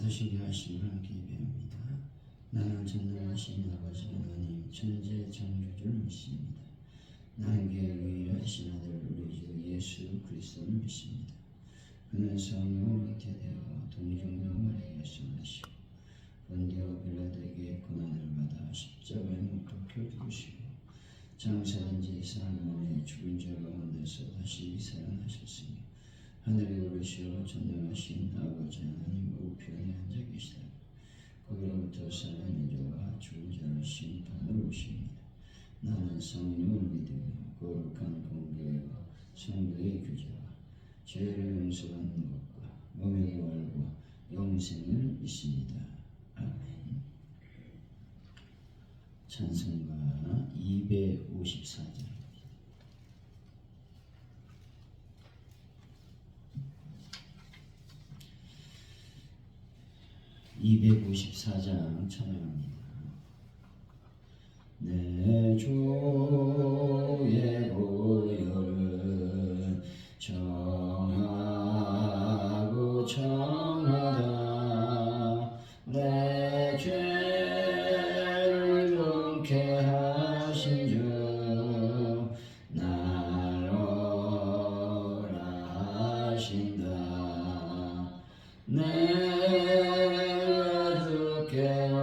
서시게 하시기 함께 배웁니다. 나는 전능하신 아버지 하나님 천재 창조주를 믿습니다. 나는 유일하신 아들 우리 주 예수 그리스도를 믿습니다. 그는 성령을 잉태 되어 동정녀 말씀하시고 본디오 빌라도에게 고난을 받아 십자가에 못 박혀 죽으시고 장사된 지 4일 만에 죽은 자 가운데서 다시 살아나셨으며 하늘에 오르시어 전능하신 아버지 하나님 우편에 앉아 계시다. 거기로부터 살아있는 자와 죽은 자를 심판으로 오십니다. 나는 성령을 믿으며 거룩한 공교회와 성도의 교제와 죄를 용서받는 것과 몸의 부활과 영생을 믿습니다. 아멘. 찬송가 254장 254장 찬양합니다. 내 주의 보혈은 정하고 청하다 내 죄를 용케 하신 주 날 오라 하신다 내가 주께로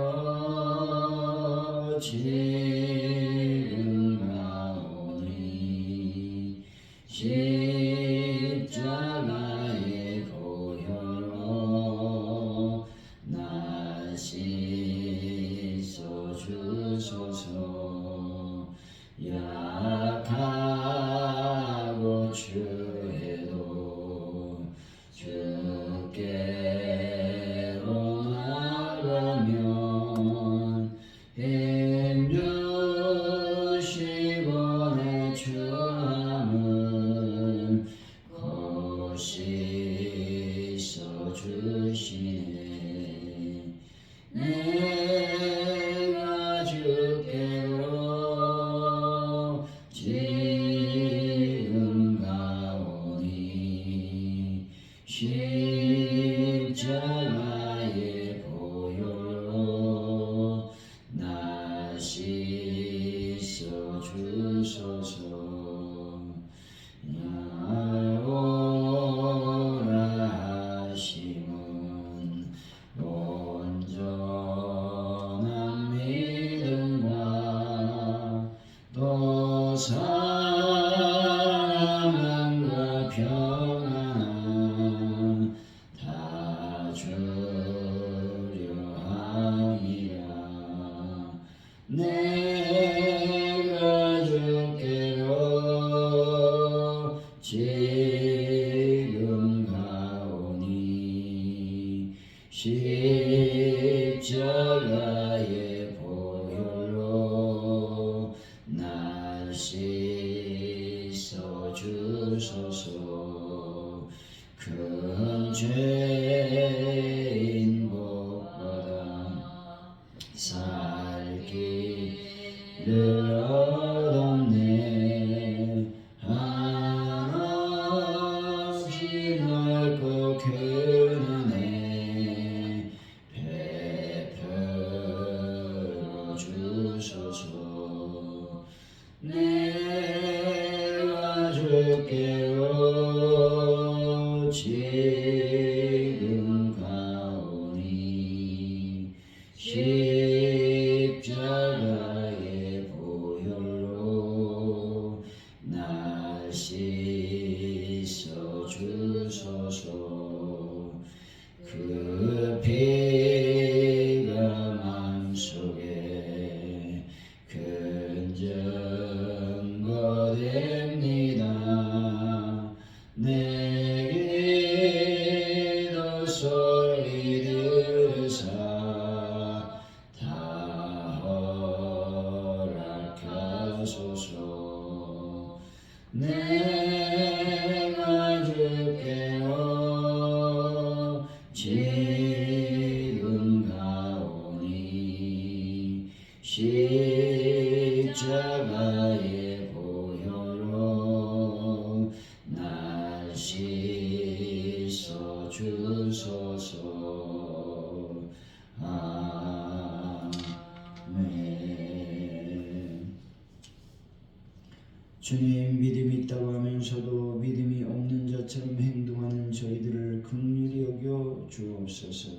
지금 가오니 십자가의 보혈로 날 씻어 주소서 약하고 추해도 주께로 나가면 힘주시고 내 주함을 고시 써주시네 내가 주께로 지금 가오니 십자가의 보혈로 날 씻어 주소서 날 오라 하심은 온전한 믿음과 또 사랑과 평안 다 주려 함이라 내가 주께로 지금 가오니 십자가의 보혈로 날 씻어 주소서 큰 죄인 복받아 살기를 얻었네 한없이 넓고 큰 은혜 베풀어 주소서 내가 주께로 지금 가오니 십자가의 보혈로 날 씻어 주소서 그 피가 맘속에 큰 증거 됩니다 내 기도 소리 들으사 다 허락하소서 내가 주께로 지금 가오니 십자가의 보혈로 날 씻어 주소서 아멘. 주님, 믿음이 있다고 하면서도 믿음이 없는 자처럼 행동하는 저희들을 긍휼히 여겨 주옵소서.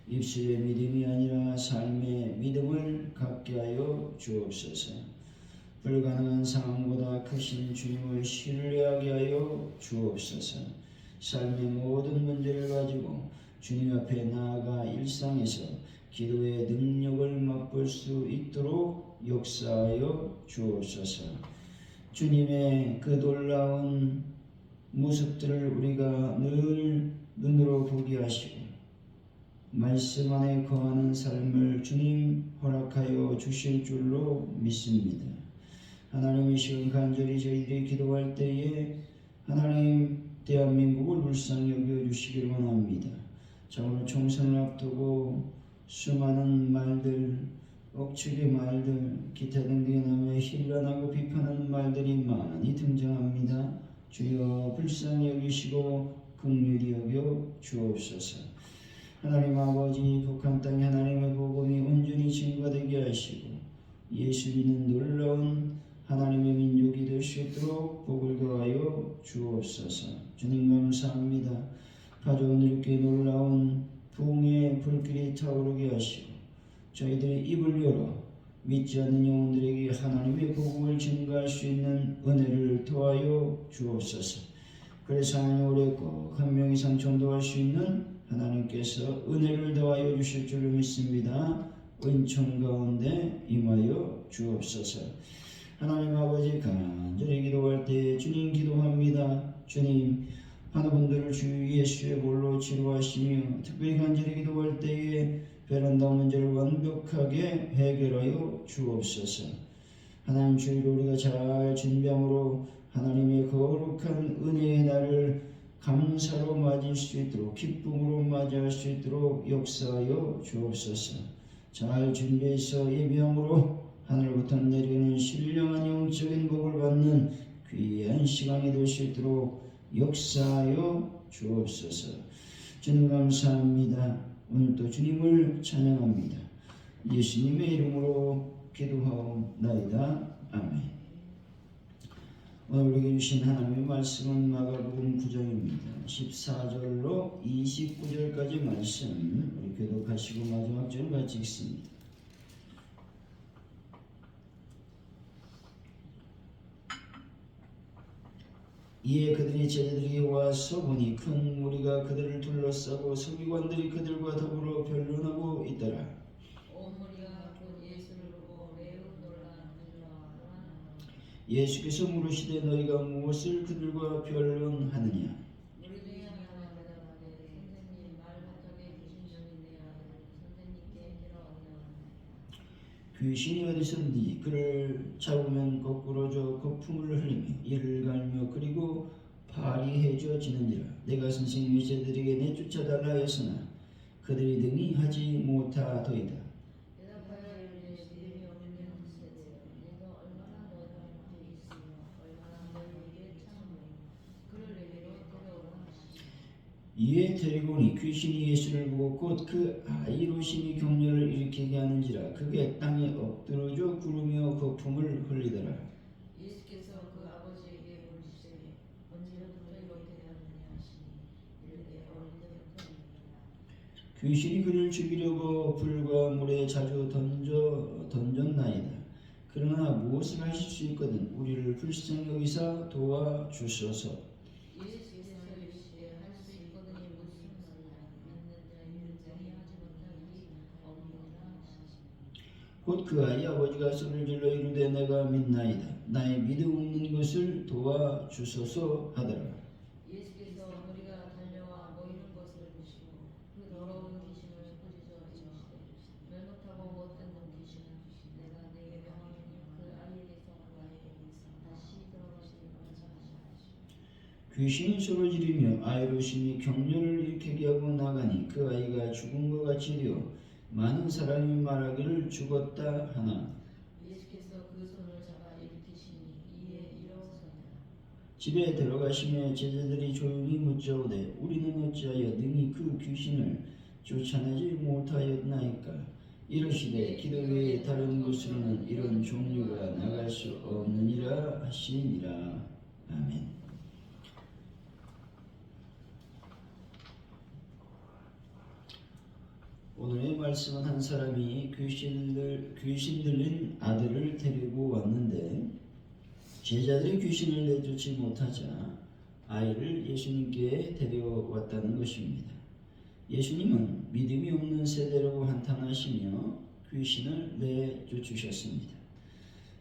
입술의 믿음이 아니라 삶의 믿음을 갖게 하여 주옵소서. 불가능한 상황보다 크신 주님을 신뢰하게 하여 주옵소서. 삶의 모든 문제를 가지고 주님 앞에 나아가 일상에서 기도의 능력을 맛볼 수 있도록 역사하여 주옵소서. 주님의 그 놀라운 모습들을 우리가 늘 눈으로 보게 하시고 말씀 안에 거하는 삶을 주님 허락하여 주실 줄로 믿습니다. 하나님, 이 시간 간절히 저희들이 기도할 때에 하나님 대한민국을 불쌍히 여겨주시기를 원합니다. 자, 오늘 총선을 앞두고 수많은 말들, 억측의 말들, 기타 등등의 남에 힐난하고 비판하는 말들이 많이 등장합니다. 주여 불쌍히 여기시고 긍휼히 여겨 주옵소서. 하나님 아버지, 북한 땅에 하나님의 복음이 온전히 증거되게 하시고 예수 믿는 놀라운 하나님의 민족이 될 수 있도록 복을 더하여 주옵소서. 주님 감사합니다. 가져온 이렇게 놀라운 부흥의 불길이 타오르게 하시고 저희들의 입을 열어 믿지 않는 영혼들에게 하나님의 복음을 증거할 수 있는 은혜를 더하여 주옵소서. 그래서 하나님 올해 꼭 한 명 이상 전도할 수 있는 하나님께서 은혜를 더하여 주실 줄을 믿습니다. 은총 가운데 임하여 주옵소서. 하나님 아버지, 간절히 기도할 때 주님 기도합니다. 주님, 하나분들을 주 예수의 볼로 치료하시며 특별히 간절히 기도할 때에 베란다 문제를 완벽하게 해결하여 주옵소서. 하나님, 주일 우리가 잘 준비함으로 하나님의 거룩한 은혜의 날을 감사로 맞을 수 있도록, 기쁨으로 맞이할 수 있도록 역사하여 주옵소서. 잘 준비해서 예비함으로 하늘부터 내리는 신령한 영적인 복을 받는 귀한 시간이 될 수 있도록 역사하여 주옵소서. 주님 감사합니다. 오늘도 주님을 찬양합니다. 예수님의 이름으로 기도하옵나이다. 아멘. 오늘 우리에게 주신 하나님의 말씀은 마가복음 9장입니다. 14절로 29절까지 말씀 우리 교독하시고 마지막 절 같이 읽습니다. 이에 그들이 제자들에게 와서 보니 큰 무리가 그들을 둘러싸고 서기관들이 그들과 더불어 변론하고 있더라. 온 무리가 곧 예수를 보고 매우 놀라노라. 예수께서 물으시되 너희가 무엇을 그들과 변론하느냐? 무리 중에 하나가 대답하되 선생님, 말 못하게 귀신 들린내야 선생님께 들어오냐. 귀신이 어디선지 그를 잡으면 거꾸로 져 거품을 흘리며 이를 갈며 그리고 파리해져지는지라. 내가 선생님의 제자들에게 내쫓아달라 하였으나 그들이 등이 하지 못하더이다. 대답하여 이르되 믿음이 없는 세대, 내가 얼마나 너희가 있으며 얼마나 너희에게 참으며 그를 내게로 데려오라 하시니. 이에 데리고 오니 귀신이 예수를 보고 곧 그 아이로 심히 격려를 일으키게 하는지라. 그게 땅에 엎드러져 구르며 거품을 흘리더라. 예수께서 그 아버지에게 물으시되 언제부터 이렇게 되었느냐 하시니 이르되 어릴 때부터입니다. 귀신이 그를 죽이려고 불과 물에 자주 던졌나이다. 그러나 무엇을 하실 수 있거든 우리를 불쌍히 여기사 도와주소서. 예수께서 이르시되 할 수 있거든이 무슨 말이냐. 믿는 자에게 자니 하지 못하기 없느니라 하시니. 곧 그 아이 아버지가 소리를 질러 이르되 내가 믿나이다. 나의 믿음 없는 것을 도와주소서 하더라. 예수께서 무리가 달려와 모이는 것을 보시고 그 더러운 귀신을 꾸짖어 이르시되 말 못하고 못 듣는 귀신은 내가 네게 명하노니 그 아이에게서 아이에게서 다시 들어가지 말자 하시니. 귀신이 소리 지르며 아이로 심히 격려를 일으키게 하고 나가니 그 아이가 죽은 것 같이 되어 많은 사람이 말하기를 죽었다 하나. 예수께서 그 손을 잡아 일으키시니 이에 일어서니라. 집에 들어가시며 제자들이 조용히 묻자오되 우리는 어찌하여 능히 그 귀신을 쫓아내지 못하였나이까. 이르시되 기도 외에 다른 곳으로는 이런 종류가 나갈 수 없느니라 하시니라. 아멘. 오늘의 말씀은 한 사람이 귀신 들린 아들을 데리고 왔는데 제자들이 귀신을 내쫓지 못하자 아이를 예수님께 데려왔다는 것입니다. 예수님은 믿음이 없는 세대로 한탄하시며 귀신을 내쫓으셨습니다.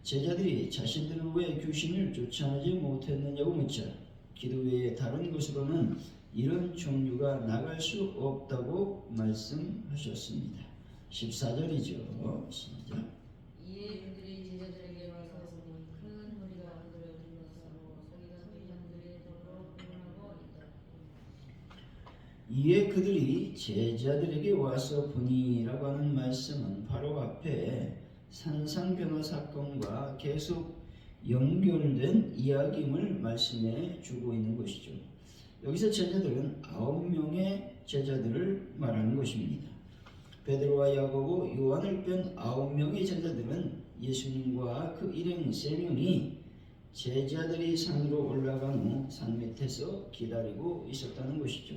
제자들이 자신들은 왜 귀신을 쫓아내지 못했느냐고 묻자 기도 외에 다른 곳으로는 이런 종류가 나갈 수 없다고 말씀하셨습니다. 14절이죠. 시작. 이에 그들이 제자들에게 와서 큰 무리가 그들을 둘러싸고 서기관 회장들의 도로 불문하고 있다. 이에 그들이 제자들에게 와서 보니라고 하는 말씀은 바로 앞에 산상변화 사건과 계속 연결된 이야기임을 말씀해 주고 있는 것이죠. 여기서 제자들은 9명의 제자들을 말하는 것입니다. 베드로와 야고보, 요한을 뺀 9명의 제자들은 예수님과 그 일행 3명이 제자들이 산으로 올라간 후 산 밑에서 기다리고 있었다는 것이죠.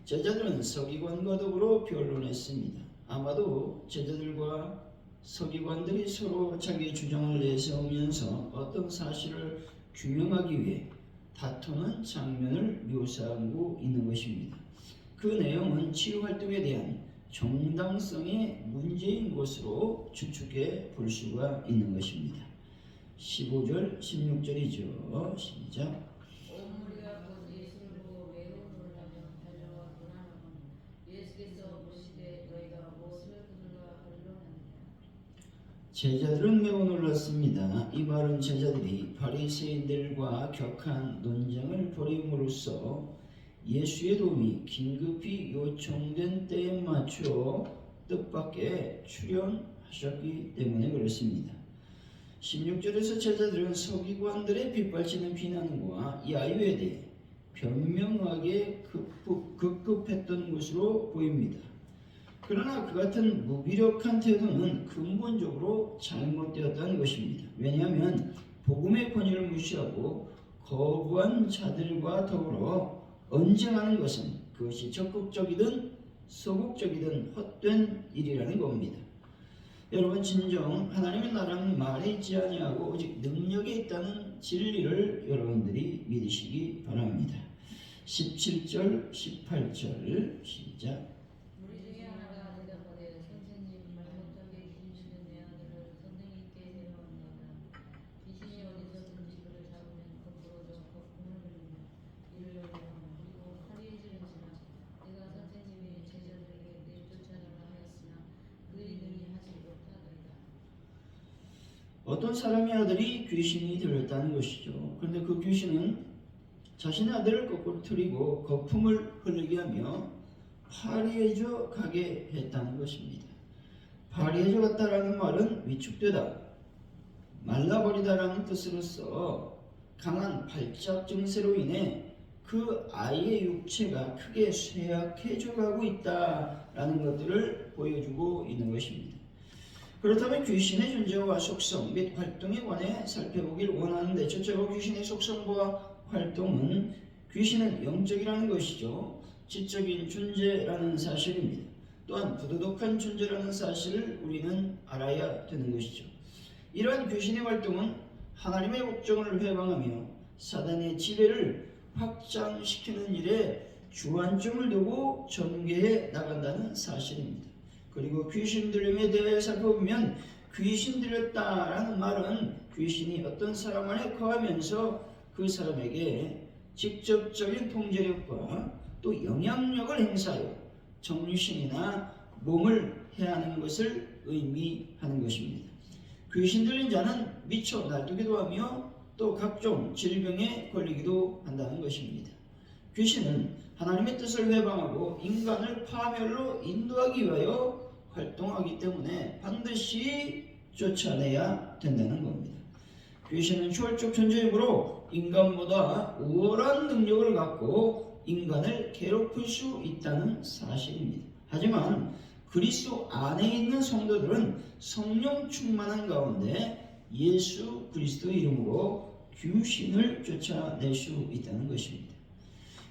제자들은 서기관과 더불어 변론했습니다. 아마도 제자들과 서기관들이 서로 자기 주장을 내세우면서 어떤 사실을 규명하기 위해 다투는 장면을 묘사하고 있는 것입니다. 그 내용은 치유활동에 대한 정당성의 문제인 것으로 추측해 볼 수가 있는 것입니다. 15절, 16절이죠. 시작. 온 무리가 곧 예수를 보고 매우 놀라며 달려와 고난하고 예수께서 보시되 너희가 무엇을 그들과 변론하느냐. 제자들은 매우 놀랐습니다. 이 말은 제자들이 바리새인들과 격한 논쟁을 벌임으로써 예수의 도움이 긴급히 요청된 때에 맞춰 뜻밖의 출현하셨기 때문에 그렇습니다. 16절에서 제자들은 서기관들의 빗발치는 비난과 야유에 대해 변명하게 급급했던 것으로 보입니다. 그러나 그 같은 무기력한 태도는 근본적으로 잘못되었다는 것입니다. 왜냐하면 복음의 권위를 무시하고 거부한 자들과 더불어 언쟁하는 것은 그것이 적극적이든 소극적이든 헛된 일이라는 겁니다. 여러분, 진정 하나님의 나라는 말에 있지 아니하고 오직 능력에 있다는 진리를 여러분들이 믿으시기 바랍니다. 17절, 18절 시작. 무리 중에 하나가 대답하되 선생님 말 못하게 귀신을 내 아들을 선생님께 데려왔나이다. 귀신이 어디서든지 그를 잡으면 거꾸로져 거품을 흘리며 이를 열려하며 그리고 칼이 찌르지만 내가 선생님이 제자들에게 내쫓아내라 하였으나 그들이 능히 하지 못하더이다. 어떤 사람의 아들이 귀신이 들렸다는 것이죠. 그런데 그 귀신은 자신의 아들을 거꾸로 틀리고 거품을 흘리게 하며 파리해져 가게 했다는 것입니다. 파리해져 갔다라는 말은 위축되다, 말라버리다라는 뜻으로서 강한 발작 증세로 인해 그 아이의 육체가 크게 쇠약해져 가고 있다라는 것들을 보여주고 있는 것입니다. 그렇다면 귀신의 존재와 속성 및 활동에 관해 살펴보길 원하는데, 첫째로 귀신의 속성과 활동은 귀신은 영적이라는 것이죠. 지적인 존재라는 사실입니다. 또한 부도덕한 존재라는 사실을 우리는 알아야 되는 것이죠. 이러한 귀신의 활동은 하나님의 목적을 회방하며 사단의 지배를 확장시키는 일에 주안점을 두고 전개해 나간다는 사실입니다. 그리고 귀신 들림에 대해 살펴보면 귀신 들렸다라는 말은 귀신이 어떤 사람 안에 거하면서 그 사람에게 직접적인 통제력과 또 영향력을 행사하여 정신이나 몸을 해하는 것을 의미하는 것입니다. 귀신 들린 자는 미쳐 날뛰기도 하며 또 각종 질병에 걸리기도 한다는 것입니다. 귀신은 하나님의 뜻을 회방하고 인간을 파멸로 인도하기 위하여 활동하기 때문에 반드시 쫓아내야 된다는 겁니다. 귀신은 초월적 존재이므로 인간보다 우월한 능력을 갖고 인간을 괴롭힐 수 있다는 사실입니다. 하지만 그리스도 안에 있는 성도들은 성령 충만한 가운데 예수 그리스도 이름으로 귀신을 쫓아낼 수 있다는 것입니다.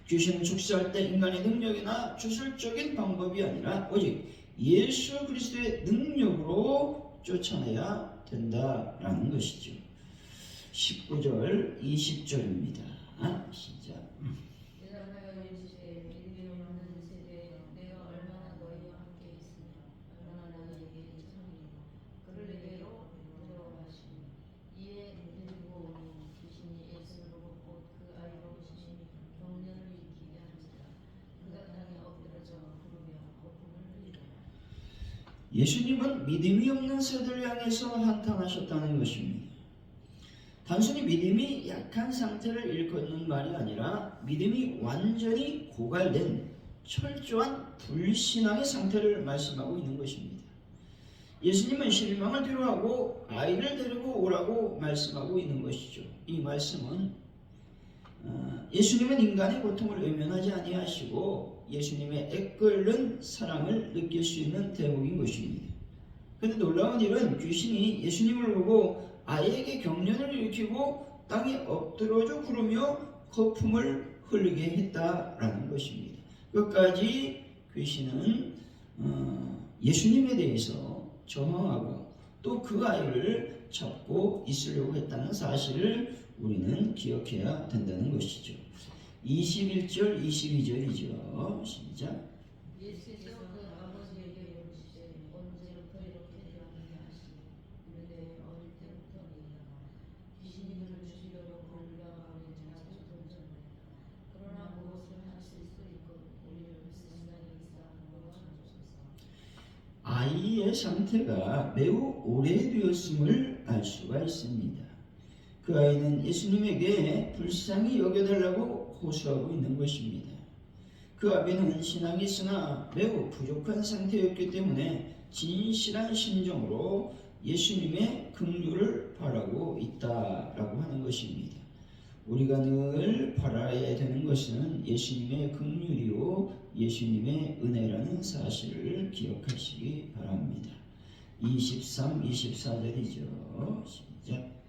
귀신을 축사할 때 인간의 능력이나 주술적인 방법이 아니라 오직 예수 그리스도의 능력으로 쫓아내야 된다라는 것이죠. 19절 20절입니다. 시작. 대답하여 이르시되 믿음이 없는 세대에 내가 얼마나 너희와 함께 있으며 얼마나 너희에게 참으리요. 그를 내게로 들어가시니 이에 데리고 오니 귀신이 예수를 보고 곧 그 아이로 오시니 경련을 일으키게 하니라. 그가 땅에 엎드러져 부르며 거품을 흘리더라. 예수님은 믿음이 없는 세대를 향해서 한탄하셨다는 것입니다. 단순히 믿음이 약한 상태를 일컫는 말이 아니라 믿음이 완전히 고갈된 철저한 불신앙의 상태를 말씀하고 있는 것입니다. 예수님은 실망을 뒤로하고 아이를 데리고 오라고 말씀하고 있는 것이죠. 이 말씀은 예수님은 인간의 고통을 외면하지 아니하시고 예수님의 애끓는 사랑을 느낄 수 있는 대목인 것입니다. 그런데 놀라운 일은 귀신이 예수님을 보고 아이에게 경련을 일으키고 땅에 엎드러져 구르며 거품을 흘리게 했다라는 것입니다. 끝까지 귀신은 예수님에 대해서 저항하고 또 그 아이를 잡고 있으려고 했다는 사실을 우리는 기억해야 된다는 것이죠. 21절 22절이죠. 시작. 예수께서 그 아버지에게 이르시되 언제부터 이렇게 되었느냐 하시니 이르되 어릴 때부터니이다. 귀신이 그를 죽이려고 불러가오니 자주 던졌나이다. 그러나 무엇을 하실 수 있고 우리를 세상에 있사 공부하소서. 아이의 상태가 매우 오래되었음을 알 수가 있습니다. 그 아이는 예수님에게 불쌍히 여겨달라고 호소하고 있는 것입니다. 그 아비는 신앙이 있으나 매우 부족한 상태였기 때문에 진실한 심정으로 예수님의 긍휼을 바라고 있다라고 하는 것입니다. 우리가 늘 바라야 되는 것은 예수님의 긍휼이요 예수님의 은혜라는 사실을 기억하시기 바랍니다. 23, 24절이죠. 시작.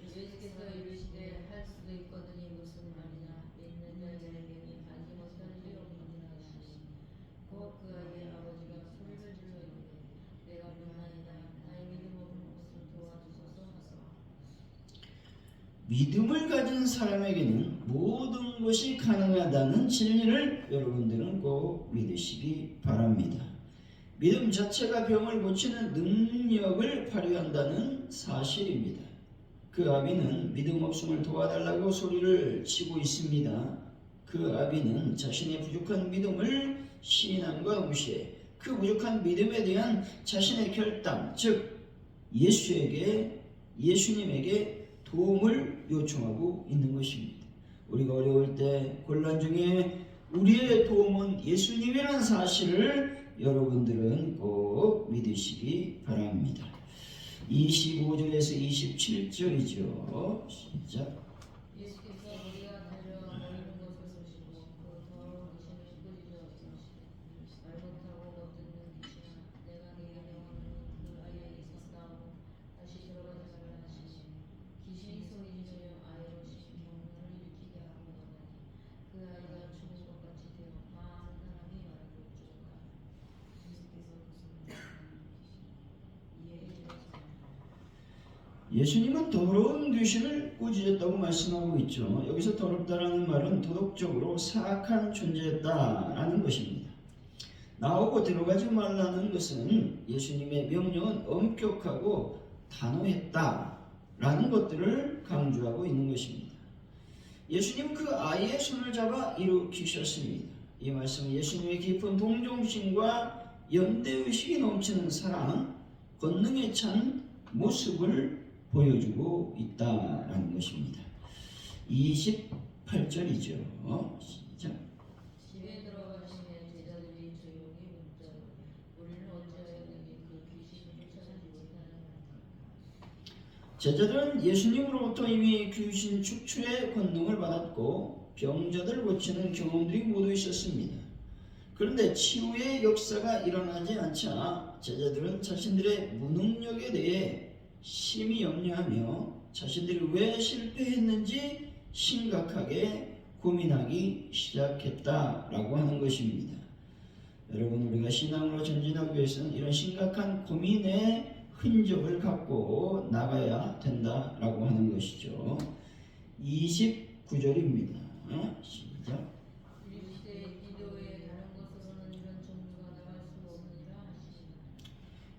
예수께서 이르시되 할 수도 있거든이 무슨 말이냐 믿는 자에게는 하지 못할 일이 없느니라 하시니 곧 그 아이의 아버지가 소리를 질러 이르되 내가 병나이다 나의 믿음 없는 것을 도와주소서 하소서. 믿음을 가진 사람에게는 모든 것이 가능하다는 진리를 여러분들은 꼭 믿으시기 바랍니다. 믿음 자체가 병을 고치는 능력을 발휘한다는 사실입니다. 그 아비는 믿음 없음을 도와달라고 소리를 치고 있습니다. 그 아비는 자신의 부족한 믿음을 시인함과 동시에 그 부족한 믿음에 대한 자신의 결단, 즉 예수님에게 도움을 요청하고 있는 것입니다. 우리가 어려울 때, 곤란 중에 우리의 도움은 예수님이라는 사실을 여러분들은 꼭 믿으시기 바랍니다. 25절에서 27절이죠. 시작. 예수께서 우리가 달려와 모이는 곳을 보시고 그 더러운 귀신을 끄집어 주시되 말 못하고 못 듣는 귀신아 내가 네게 명하노니 그 아이에게서 나오고 다시 들어가지 말라 하시니 귀신이 소리지르며 아이로 시킨 경련을 일으키게 하고 나가니 그 아이가 죽은 것 같이 되어 많은 사람이 말하고 쫓아가. 예수께서 무슨 이해해 예수님은 더러운 귀신을 꾸짖었다고 말씀하고 있죠. 여기서 더럽다라는 말은 도덕적으로 사악한 존재였다라는 것입니다. 나오고 들어가지 말라는 것은 예수님의 명령은 엄격하고 단호했다라는 것들을 강조하고 있는 것입니다. 예수님 그 아이의 손을 잡아 일으키셨습니다. 이 말씀은 예수님의 깊은 동정심과 연대의식이 넘치는 사랑, 권능에 찬 모습을 보여주고 있다라는 것입니다. 28절이죠. 시작. 집에 들어가시면 제자들이 조용히 묻자 우리는 어찌하였느니 그 귀신을 쫓아내지 못하느냐. 제자들은 예수님으로부터 이미 귀신 축출의 권능을 받았고 병자들 고치는 경험들이 모두 있었습니다. 그런데 치유의 역사가 일어나지 않자 제자들은 자신들의 무능력에 대해 심히 염려하며 자신들이 왜 실패했는지 심각하게 고민하기 시작했다라고 하는 것입니다. 여러분, 우리가 신앙으로 전진하기 위해서는 이런 심각한 고민의 흔적을 갖고 나가야 된다라고 하는 것이죠. 29절입니다. 시작.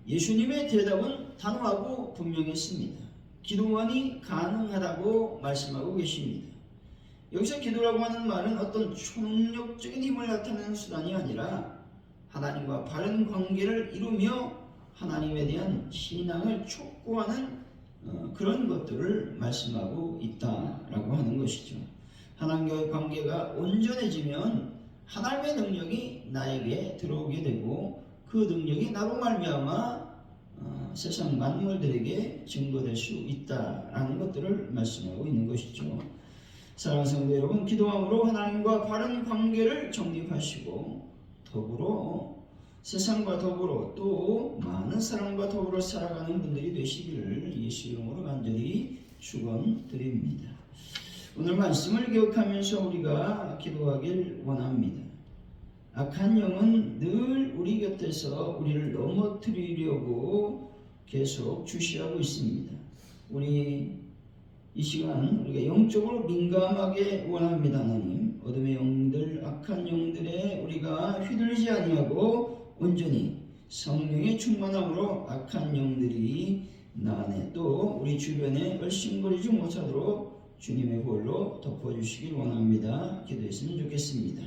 예수님의 대답은 단호하고 분명했습니다. 기도만이 가능하다고 말씀하고 계십니다. 여기서 기도라고 하는 말은 어떤 초능력적인 힘을 나타내는 수단이 아니라 하나님과 바른 관계를 이루며 하나님에 대한 신앙을 촉구하는 그런 것들을 말씀하고 있다라고 하는 것이죠. 하나님과의 관계가 온전해지면 하나님의 능력이 나에게 들어오게 되고 그 능력이 나로 말미암아 세상 만물들에게 증거될 수 있다라는 것들을 말씀하고 있는 것이죠. 사랑하는 성도 여러분, 기도함으로 하나님과 바른 관계를 정립하시고 더불어 세상과 더불어 또 많은 사람과 더불어 살아가는 분들이 되시기를 예수 이름으로 간절히 축원드립니다. 오늘 말씀을 기억하면서 우리가 기도하길 원합니다. 악한 영은 늘 우리 곁에서 우리를 넘어뜨리려고 계속 주시하고 있습니다. 우리 이 시간 우리가 영적으로 민감하게 원합니다. 하나님, 어둠의 영들, 악한 영들에 우리가 휘둘리지 아니하고 온전히 성령의 충만함으로 악한 영들이 나 안에 또 우리 주변에 얼씬거리지 못하도록 주님의 보혈로 덮어주시길 원합니다. 기도했으면 좋겠습니다.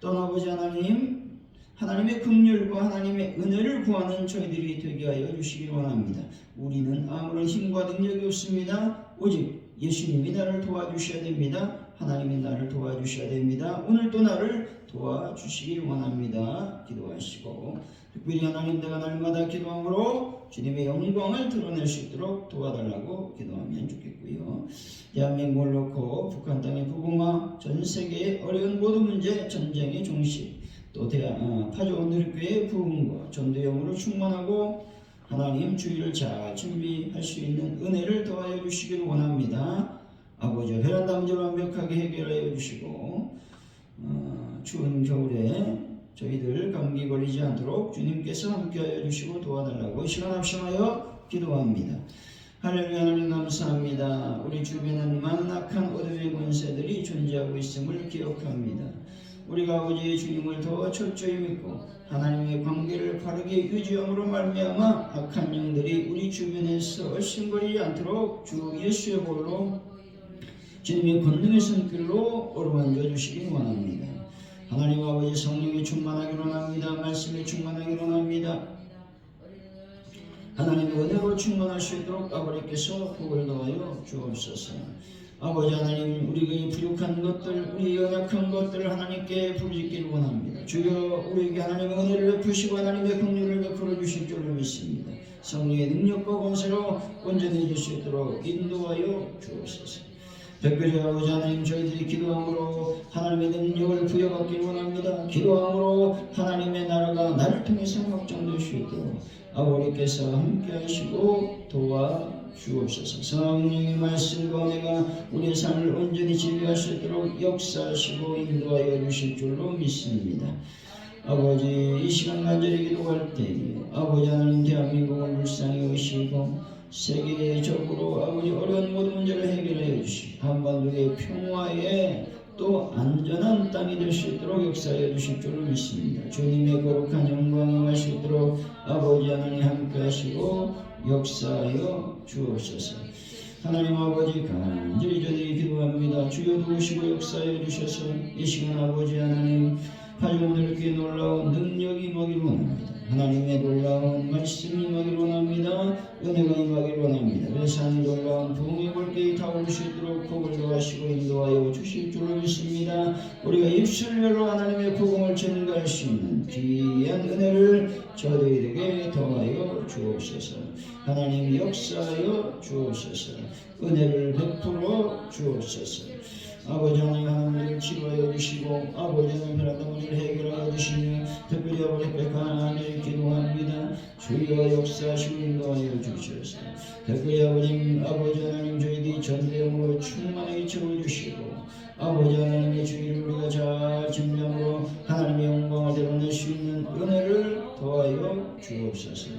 또 아버지 하나님, 하나님의 긍휼과 하나님의 은혜를 구하는 저희들이 되게 하여 주시길 원합니다. 우리는 아무런 힘과 능력이 없습니다. 오직 예수님이 나를 도와주셔야 됩니다. 하나님이 나를 도와주셔야 됩니다. 오늘도 나를 도와주시길 원합니다. 기도하시고 특별히 하나님, 내가 날마다 기도함으로 주님의 영광을 드러낼 수 있도록 도와달라고 기도하면 좋겠고요. 대한민국을 놓고 북한 땅의 부흥화, 전 세계의 어려운 모든 문제, 전쟁의 종식, 또 파주온 누리교회의 부흥과 전도영으로 충만하고 하나님 주의를 잘 준비할 수 있는 은혜를 더하여 주시기를 원합니다. 아버지, 베란다 문제를 완벽하게 해결하여 주시고 추운 겨울에 저희들 감기 걸리지 않도록 주님께서 함께하여 주시고 도와달라고 시간 합심하여 기도합니다. 할렐루야. 하나님 감사합니다. 우리 주변에는 많은 악한 어둠의 권세들이 존재하고 있음을 기억합니다. 우리가 아버지 주님을 더 철저히 믿고 하나님의 관계를 바르게 유지함으로 말미암아 악한 영들이 우리 주변에서 얼씬거리지 않도록 주 예수의 보혈로 주님의 권능의 손길로 어루만져 주시기 원합니다. 하나님 아버지, 성령이 충만하기로 합니다. 말씀이 충만하기로 합니다. 하나님의 은혜로 충만할 수 있도록 아버지께서 복을 더하여 주옵소서. 아버지 하나님, 우리에게 부족한 것들, 우리 연약한 것들을 하나님께 부르짖기를 원합니다. 주여, 우리에게 하나님의 은혜를 베푸시고 하나님의 긍휼을 베풀어 주실 줄로 믿습니다. 성령의 능력과 권세로 온전해질 수 있도록 인도하여 주옵소서. 특별히 아버지 하나님, 저희들이 기도함으로 하나님의 능력을 부여받기를 원합니다. 기도함으로 하나님의 나라가 나를 통해서 확장될 수 있도록 아버지께서 함께 하시고 도와주옵소서. 성령의 말씀과 은혜가 우리의 삶을 온전히 지배할 수 있도록 역사하시고 인도하여 주실 줄로 믿습니다. 아버지, 이 시간 간절히 기도할 때에 아버지 하나님, 대한민국을 불쌍히 여기시고 세계적으로 아버지 어려운 모든 문제를 해결하여 주시고 한반도의 평화에 또 안전한 땅이 될 수 있도록 역사하여 주실 줄을 믿습니다. 주님의 거룩한 영광이 임할 수 있도록 아버지 하나님 함께 하시고 역사하여 주옵소서. 하나님 아버지, 간절히 저희들이 기도합니다. 주여 도우시고 역사하여 주셔서 이 시간 아버지 하나님, 하나님을 이렇게 놀라운 능력이 임하기를 원합니다. 하나님의 놀라운 말씀이 임하기를 원합니다. 은혜가 임하기를 원합니다. 세상의 놀라운 부흥의 볼게이 타오를 수 있도록 복을 더하시고 인도하여 주실 줄로 믿습니다. 우리가 입술을 열어 하나님의 복음을 전가할 수 있는 귀한 은혜를 저희들에게 더하여 주옵소서. 하나님 역사하여 주옵소서. 은혜를 베풀어 주옵소서. 아버지 하나님 하나님을 치료하여 주시고 아버지 하나님 편안한 문제를 해결하여 주시며 특별히 아버지 백한 하나님을 기도합니다. 주여 역사하시고 인도하여 주셔서 특별히 아버지 하나님 저희들이 전대함으로 충만하게 채워주시고 아버지 하나님의 주의를 우리가 잘 증명으로 하나님의 영광을 드러낼 수 있는 은혜를 더하여 주옵소서.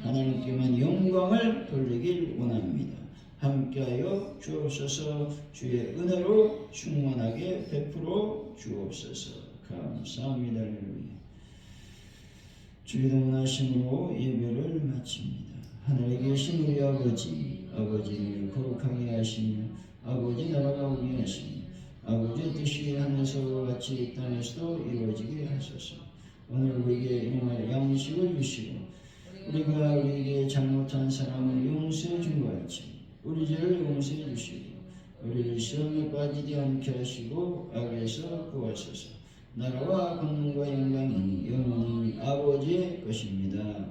하나님께만 영광을 돌리길 원합니다. 함께하여 주옵소서. 주의 은혜로 충만하게 베풀어 주옵소서. 감사합니다. 할렐루야. 주의 동원하심으로 예배를 마칩니다. 하늘에 계신 우리 아버지를 거룩하게 하시며 아버지 나라가 오게 하시며 아버지의 뜻이 하늘에서 같이 이 땅에서도 이루어지게 하소서. 오늘 우리에게 일용할 양식을 주시고 우리가 우리에게 잘못한 사람을 용서해 준 것 같이 우리 죄를 용서해 주시고 우리를 시험에 빠지지 않게 하시고 악에서 구하소서. 나라와 권능과 영광이 영원히 아버지의 것입니다.